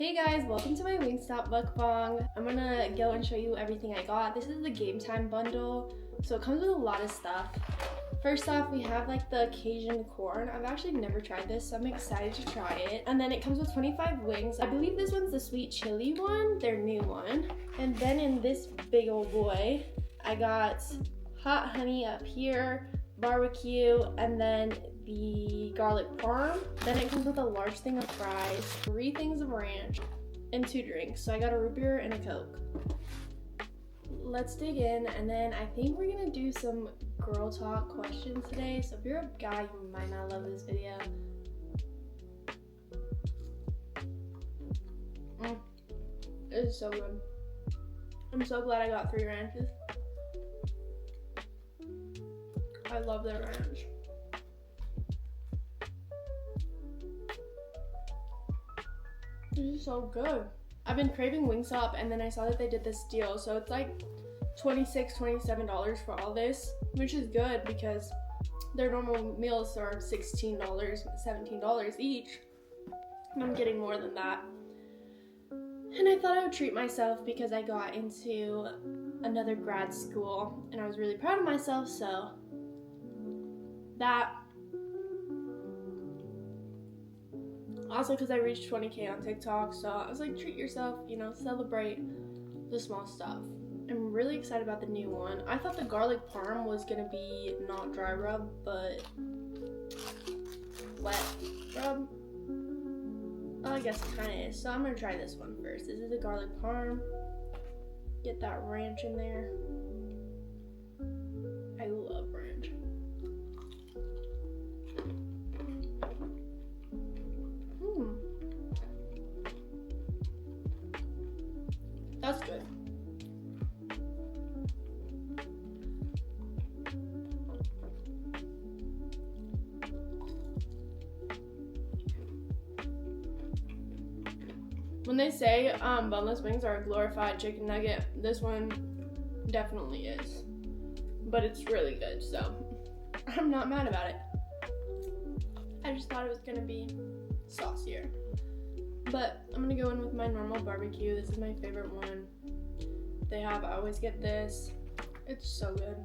Hey guys, welcome to my WINGSTOP mukbang. I'm gonna go and show you everything I got. This is the game time bundle, so it comes with a lot of stuff. First off, we have like the Cajun corn. I've actually never tried this, so I'm excited to try it. And then it comes with 25 wings. I believe this one's the sweet chili one, their new one. And then in this big old boy, I got hot honey up here, barbecue, and then the garlic parm. Then it comes with a large thing of fries, 3 things of ranch, and 2 drinks. So I got a root beer and a Coke. Let's dig in, and then I think we're gonna do some girl talk questions today. So if you're a guy, you might not love this video. It is so good. I'm so glad I got 3 ranches. I love their ranch. This is so good. I've been craving Wingstop, and then I saw that they did this deal, so it's like $26, $27 for all this, which is good because their normal meals are $16, $17 each, and I'm getting more than that. And I thought I would treat myself because I got into another grad school, and I was really proud of myself, so that. Also because I reached 20K on TikTok, so I was like, treat yourself, celebrate the small stuff. I'm really excited about the new one. I thought the garlic parm was gonna be not dry rub, but wet rub. Well, I guess it kind of is. So I'm gonna try this one first. This is the garlic parm. Get that ranch in there. I love ranch. That's good. When they say boneless wings are a glorified chicken nugget, this one definitely is. But it's really good, so I'm not mad about it. I just thought it was gonna be saucier. But I'm gonna go in with my normal barbecue. This is my favorite one. I always get this. It's so good.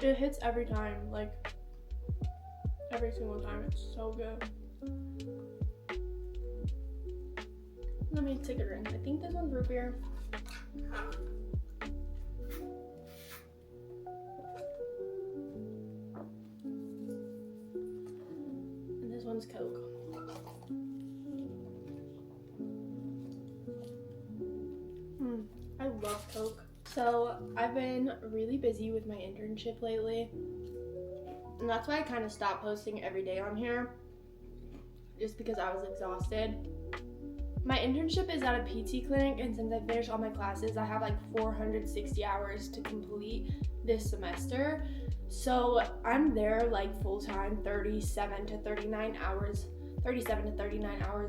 It hits every time, like every single time. It's so good. Let me take a drink. I think this one's root beer. This one's Coke. I love Coke. So I've been really busy with my internship lately, and that's why I kind of stopped posting every day on here, just because I was exhausted. My internship is at a PT clinic, and since I finished all my classes, I have like 460 hours to complete this semester. So I'm there like full time, 37 to 39 hours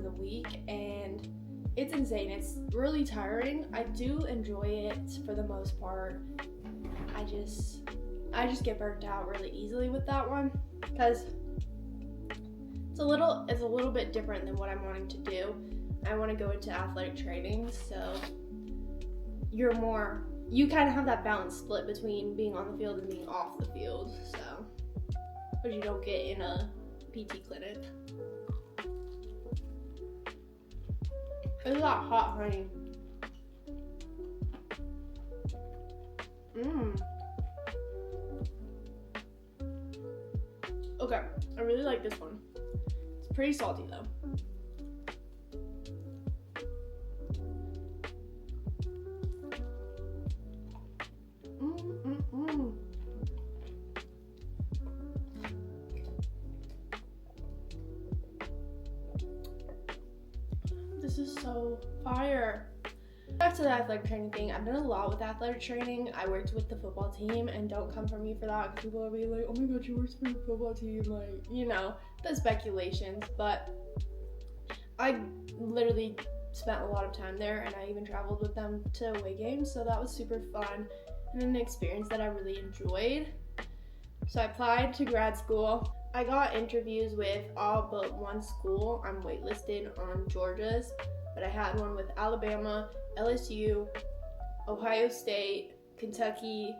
a week, and it's insane. It's really tiring. I do enjoy it for the most part. I just get burnt out really easily with that one because it's a little bit different than what I'm wanting to do. I want to go into athletic training, so you kind of have that balance split between being on the field and being off the field, so, which you don't get in a PT clinic. It's that hot honey. Okay, I really like this one. It's pretty salty though. This is so fire. Back to the athletic training thing. I've done a lot with athletic training. I worked with the football team, and don't come for me for that because people will be like, oh my god, you worked for the football team, like, the speculations. But I literally spent a lot of time there, and I even traveled with them to away games, so that was super fun. and an experience that I really enjoyed. So I applied to grad school. I got interviews with all but one school. I'm waitlisted on Georgia's, but I had one with Alabama, LSU, Ohio State, Kentucky,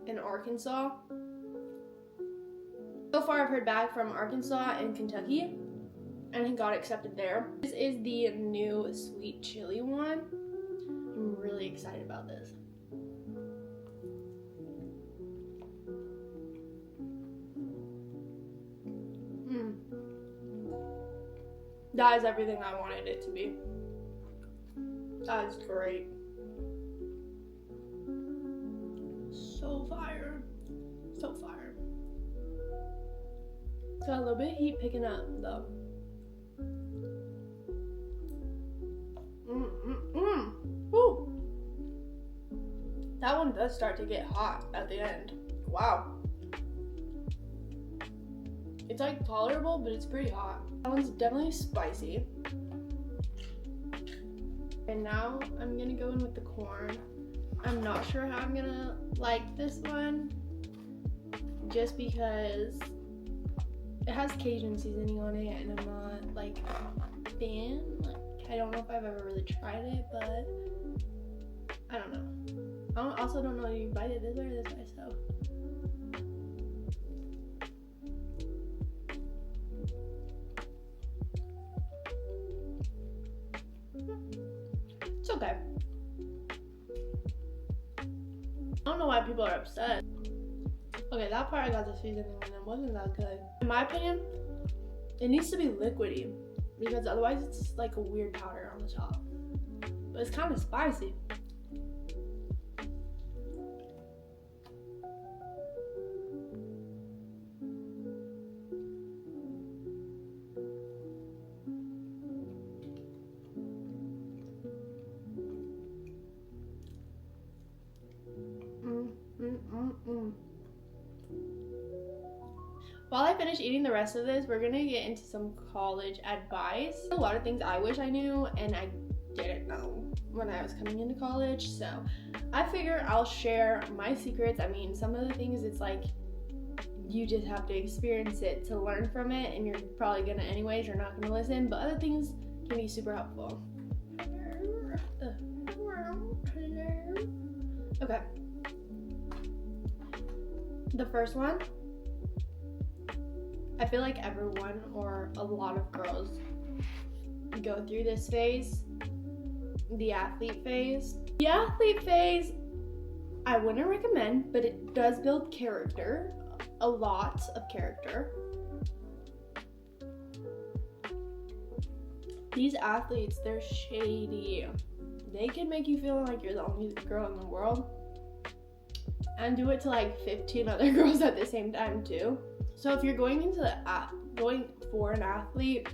and Arkansas. So far I've heard back from Arkansas and Kentucky, and I got accepted there. This is the new sweet chili one. I'm really excited about this. That is everything I wanted it to be. That is great. So fire. So fire. Got a little bit of heat picking up though. Woo. That one does start to get hot at the end. Wow. It's like tolerable, but it's pretty hot. That one's definitely spicy. And now I'm gonna go in with the corn. I'm not sure how I'm gonna like this one, just because it has Cajun seasoning on it, and I'm not like a fan. Like, I don't know if I've ever really tried it, but I don't know. I also don't know if you bite it this way or this way, so. It's okay. I don't know why people are upset. Okay, that part I got the seasoning and it wasn't that good. In my opinion, it needs to be liquidy, because otherwise it's just like a weird powder on the top. But it's kind of spicy. While I finish eating the rest of this, we're gonna get into some college advice. A lot of things I wish I knew and I didn't know when I was coming into college, so I figure I'll share my secrets. I mean, some of the things it's like you just have to experience it to learn from it, and you're probably gonna anyways, you're not gonna listen, but other things can be super helpful. Okay. The first one, I feel like everyone or a lot of girls go through this phase, the athlete phase. The athlete phase, I wouldn't recommend, but it does build character, a lot of character. These athletes, they're shady. They can make you feel like you're the only girl in the world, and do it to like 15 other girls at the same time too. So if you're going for an athlete,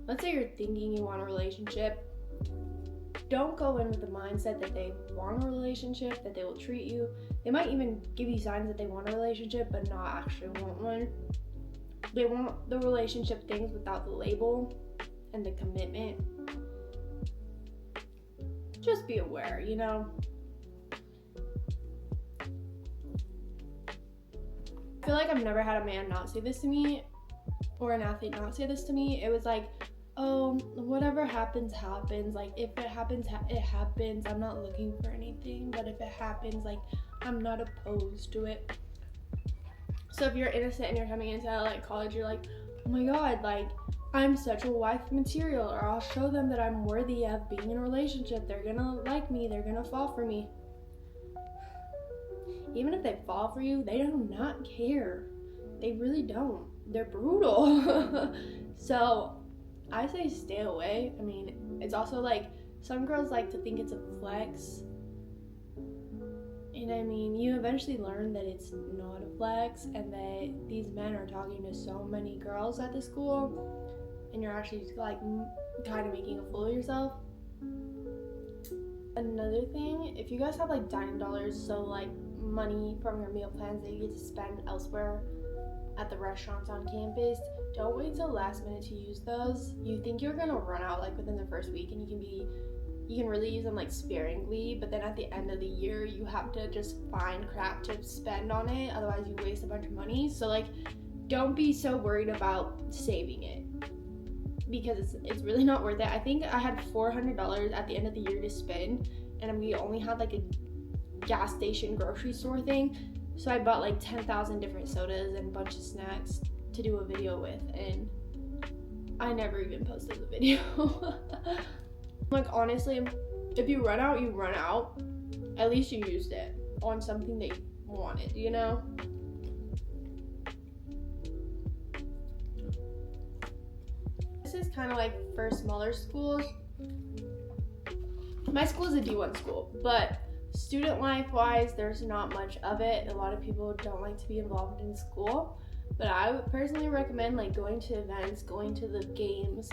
let's say you're thinking you want a relationship, don't go in with the mindset that they want a relationship, that they will treat you. They might even give you signs that they want a relationship, but not actually want one. They want the relationship things without the label and the commitment. Just be aware, you know? I feel like I've never had a man not say this to me, or an athlete not say this to me. It was like, oh, whatever happens, happens. Like, if it happens, it happens. I'm not looking for anything, but if it happens, like, I'm not opposed to it. So if you're innocent and you're coming into like college, you're like, oh my god, like, I'm such a wife material, or I'll show them that I'm worthy of being in a relationship. They're gonna like me. They're gonna fall for me. Even if they fall for you, they do not care. They really don't. They're brutal. So I say stay away. I mean, it's also like some girls like to think it's a flex. And I mean, you eventually learn that it's not a flex, and that these men are talking to so many girls at the school, and you're actually like kind of making a fool of yourself. Another thing, if you guys have like dining dollars, so like money from your meal plans that you get to spend elsewhere at the restaurants on campus, don't wait till last minute to use those. You think you're gonna run out like within the first week, and you can be you can really use them like sparingly, but then at the end of the year you have to just find crap to spend on it, otherwise you waste a bunch of money. So like, don't be so worried about saving it, because it's really not worth it. I think I had $400 at the end of the year to spend, and we only had like a gas station grocery store thing, so I bought like 10,000 different sodas and a bunch of snacks to do a video with, and I never even posted the video. Like, honestly, if you run out, you run out. At least you used it on something that you wanted, you know? This is kind of like for smaller schools. My school is a D1 school, but student life wise, there's not much of it. A lot of people don't like to be involved in school, but I would personally recommend like going to events, going to the games,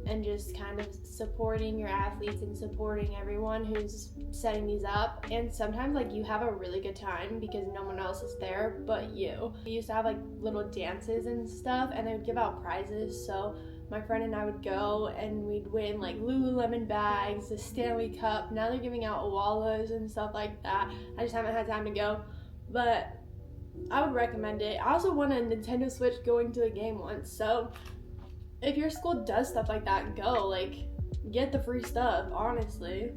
and just kind of supporting your athletes and supporting everyone who's setting these up. And sometimes like you have a really good time because no one else is there but you. We used to have like little dances and stuff, and they would give out prizes, so my friend and I would go and we'd win like Lululemon bags, the Stanley Cup. Now they're giving out Wallas and stuff like that. I just haven't had time to go, but I would recommend it. I also won a Nintendo Switch going to a game once, so if your school does stuff like that, go, like, get the free stuff, honestly.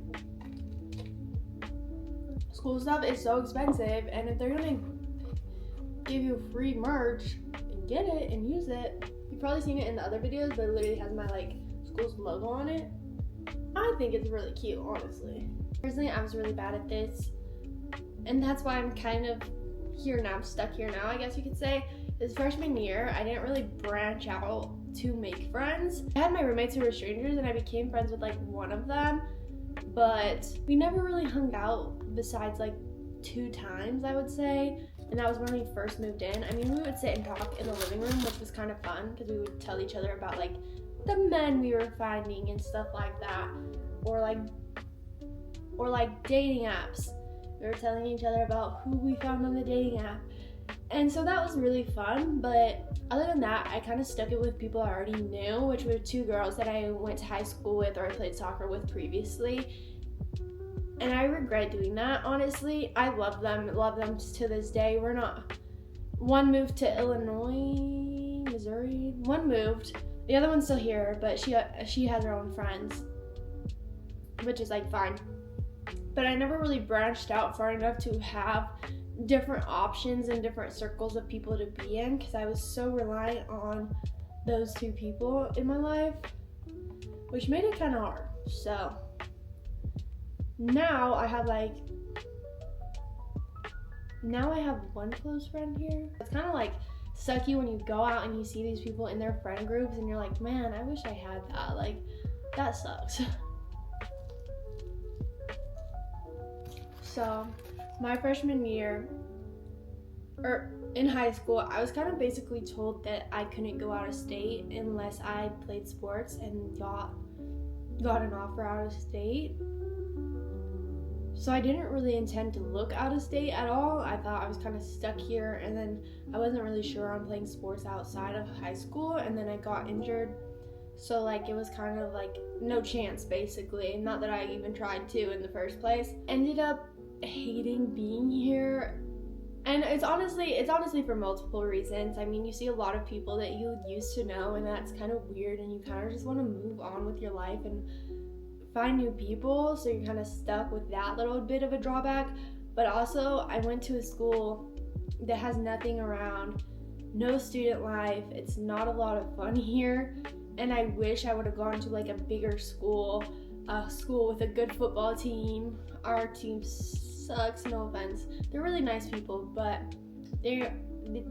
School stuff is so expensive, and if they're gonna give you free merch, get it and use it. You've probably seen it in the other videos, but it literally has my like school's logo on it. I think it's really cute, honestly. Personally, I was really bad at this, and that's why I'm kind of here now. I'm stuck here now, I guess you could say. This freshman year, I didn't really branch out to make friends. I had my roommates who were strangers, and I became friends with like one of them, but we never really hung out besides like 2 times, I would say. And that was when we first moved in. I mean, we would sit and talk in the living room, which was kind of fun because we would tell each other about like the men we were finding and stuff like that, or like dating apps. We were telling each other about who we found on the dating app, and so that was really fun. But other than that, I kind of stuck it with people I already knew, which were 2 girls that I went to high school with or I played soccer with previously. And I regret doing that, honestly. I love them to this day. One moved to Illinois, Missouri. One moved. The other one's still here, but she has her own friends, which is like fine. But I never really branched out far enough to have different options and different circles of people to be in, because I was so reliant on those 2 people in my life, which made it kind of hard. So now I have one close friend here. It's kind of like sucky when you go out and you see these people in their friend groups and you're like, man, I wish I had that. Like, that sucks. So my freshman year, or in high school, I was kind of basically told that I couldn't go out of state unless I played sports and got an offer out of state. So I didn't really intend to look out of state at all. I thought I was kind of stuck here, and then I wasn't really sure on playing sports outside of high school, and then I got injured. So like it was kind of like no chance, basically. Not that I even tried to in the first place. Ended up hating being here, and it's honestly for multiple reasons. I mean, you see a lot of people that you used to know, and that's kind of weird, and you kind of just want to move on with your life and find new people, so you're kind of stuck with that little bit of a drawback. But also, I went to a school that has nothing around, no student life, it's not a lot of fun here, and I wish I would have gone to like a bigger school, a school with a good football team. Our team sucks, no offense. They're really nice people, but they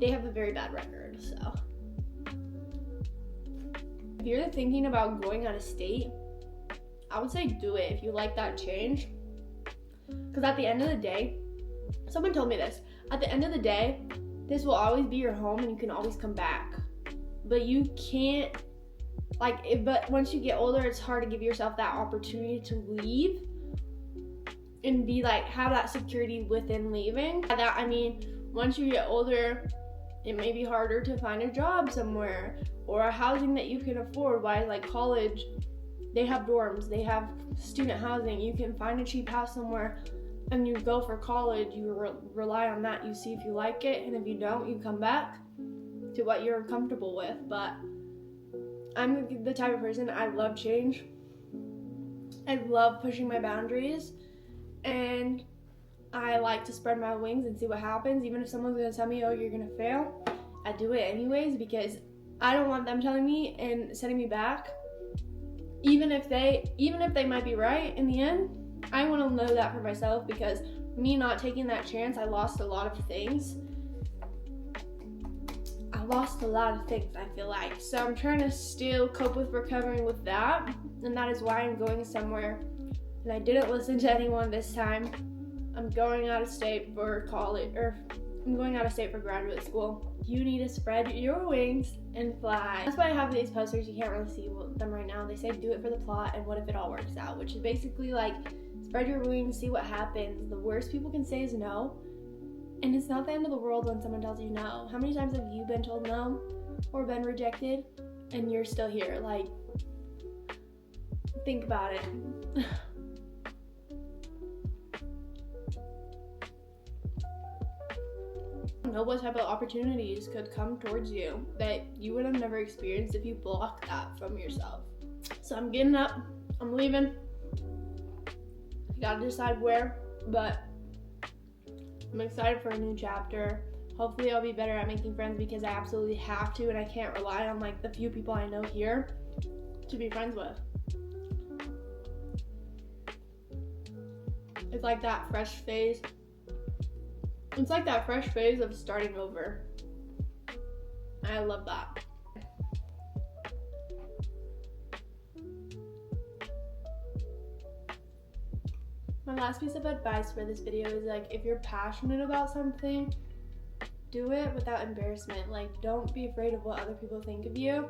have a very bad record. So if you're thinking about going out of state, I would say do it if you like that change. Because at the end of the day, someone told me this, at the end of the day, this will always be your home and you can always come back. But you can't, but once you get older, it's hard to give yourself that opportunity to leave and be like, have that security within leaving. By that, I mean, once you get older, it may be harder to find a job somewhere or a housing that you can afford. Why, like, college They have dorms, they have student housing. You can find a cheap house somewhere and you go for college. You rely on that. You see if you like it, and if you don't, you come back to what you're comfortable with. But I'm the type of person, I love change. I love pushing my boundaries, and I like to spread my wings and see what happens. Even if someone's gonna tell me, oh, you're gonna fail, I do it anyways, because I don't want them telling me and setting me back. Even if they might be right in the end, I want to know that for myself, because me not taking that chance, I lost a lot of things. I feel like. So I'm trying to still cope with recovering with that, and that is why I'm going somewhere. And I didn't listen to anyone this time. I'm going out of state for college, or I'm going out of state for graduate school. You need to spread your wings and fly. That's why I have these posters. You can't really see them right now. They say do it for the plot and what if it all works out, which is basically like spread your wings, see what happens. The worst people can say is no. And it's not the end of the world when someone tells you no. How many times have you been told no or been rejected and you're still here? Like, think about it. I don't know what type of opportunities could come towards you that you would have never experienced if you blocked that from yourself. So I'm getting up, I'm leaving. I gotta decide where, but I'm excited for a new chapter. Hopefully I'll be better at making friends, because I absolutely have to, and I can't rely on like the few people I know here to be friends with. It's like that fresh phase. It's like that fresh phase of starting over. I love that. My last piece of advice for this video is like, if you're passionate about something, do it without embarrassment. Like, don't be afraid of what other people think of you.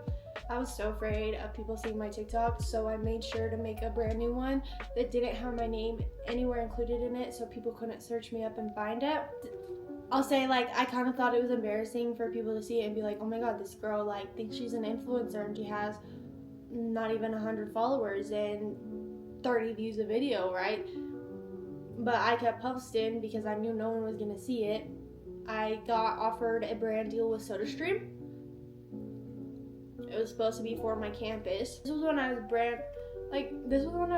I was so afraid of people seeing my TikTok, so I made sure to make a brand new one that didn't have my name anywhere included in it, so people couldn't search me up and find it. I'll say, like, I kind of thought it was embarrassing for people to see it and be like, oh my god, this girl like thinks she's an influencer and she has not even 100 followers and 30 views a video, right? But I kept posting because I knew no one was gonna see it. I got offered a brand deal with SodaStream. It was supposed to be for my campus. This was when I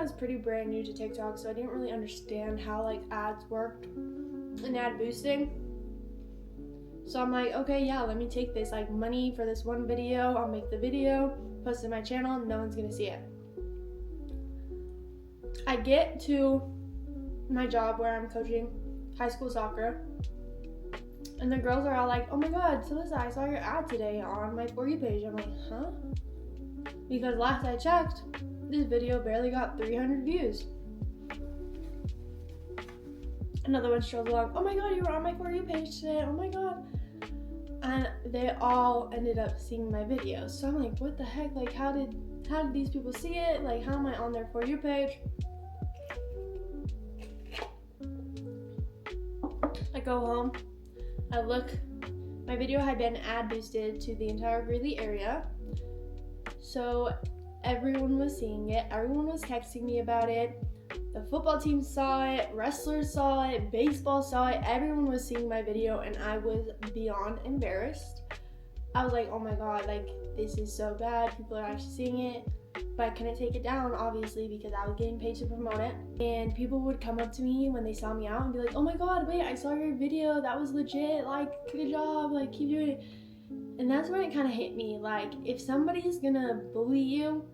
was pretty brand new to TikTok, so I didn't really understand how like ads worked and ad boosting. So I'm like, okay, yeah, let me take this like money for this one video. I'll make the video, post it on my channel, and no one's gonna see it. I get to my job where I'm coaching high school soccer, and the girls are all like, oh my god, Celissa, I saw your ad today on my For You page. I'm like, huh? Because last I checked, this video barely got 300 views. Another one strolls along, oh my god, you were on my For You page today, oh my god. And they all ended up seeing my video. So I'm like, what the heck? Like, how did these people see it? Like, how am I on their For You page? I go home, I look, my video had been ad boosted to the entire Greeley area, so everyone was seeing it, everyone was texting me about it, the football team saw it, wrestlers saw it, baseball saw it, everyone was seeing my video, and I was beyond embarrassed. I was like, oh my god, like, this is so bad, people are actually seeing it. But I couldn't take it down, obviously, because I was getting paid to promote it. And people would come up to me when they saw me out and be like, oh my god, wait, I saw your video, that was legit, like, good job, like, keep doing it. And that's when it kind of hit me, like, if somebody's gonna bully you,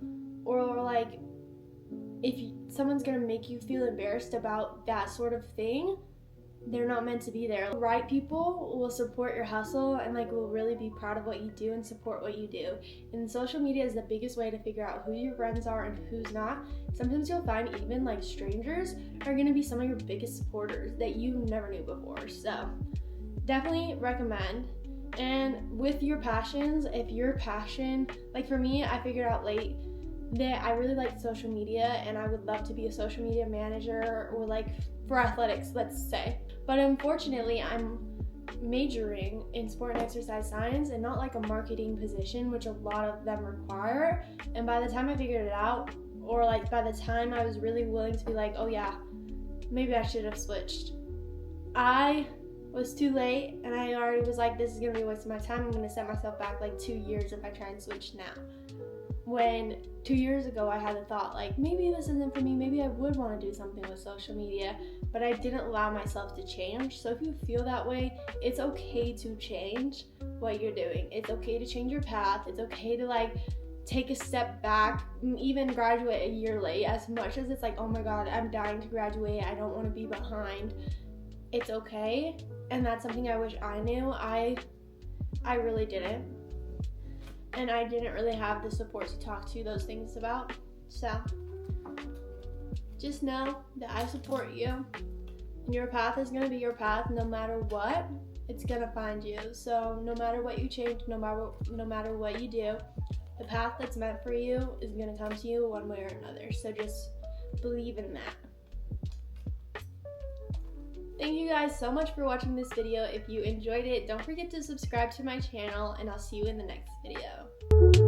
or like, if someone's gonna make you feel embarrassed about that sort of thing, they're not meant to be there. The right people will support your hustle and like will really be proud of what you do and support what you do. And social media is the biggest way to figure out who your friends are and who's not. Sometimes you'll find even like strangers are gonna be some of your biggest supporters that you never knew before. So definitely recommend. And with your passions, if your passion, like for me, I figured out late that I really like social media and I would love to be a social media manager or like for athletics, let's say. But unfortunately, I'm majoring in sport and exercise science and not like a marketing position, which a lot of them require. And by the time I figured it out, or like by the time I was really willing to be like, oh yeah, maybe I should have switched, I was too late, and I already was like, this is gonna be a waste of my time. I'm gonna set myself back like 2 years if I try and switch now. When 2 years ago I had the thought like, maybe this isn't for me, maybe I would want to do something with social media, but I didn't allow myself to change. So if you feel that way, it's okay to change what you're doing. It's okay to change your path. It's okay to like take a step back, even graduate a year late. As much as it's like, oh my god, I'm dying to graduate, I don't want to be behind, it's okay. And that's something I wish I knew. I really didn't. And I didn't really have the support to talk to those things about. So just know that I support you. And your path is going to be your path no matter what. It's going to find you. So no matter what you change, no matter what you do, the path that's meant for you is going to come to you one way or another. So just believe in that. Thank you guys so much for watching this video. If you enjoyed it, don't forget to subscribe to my channel, and I'll see you in the next video.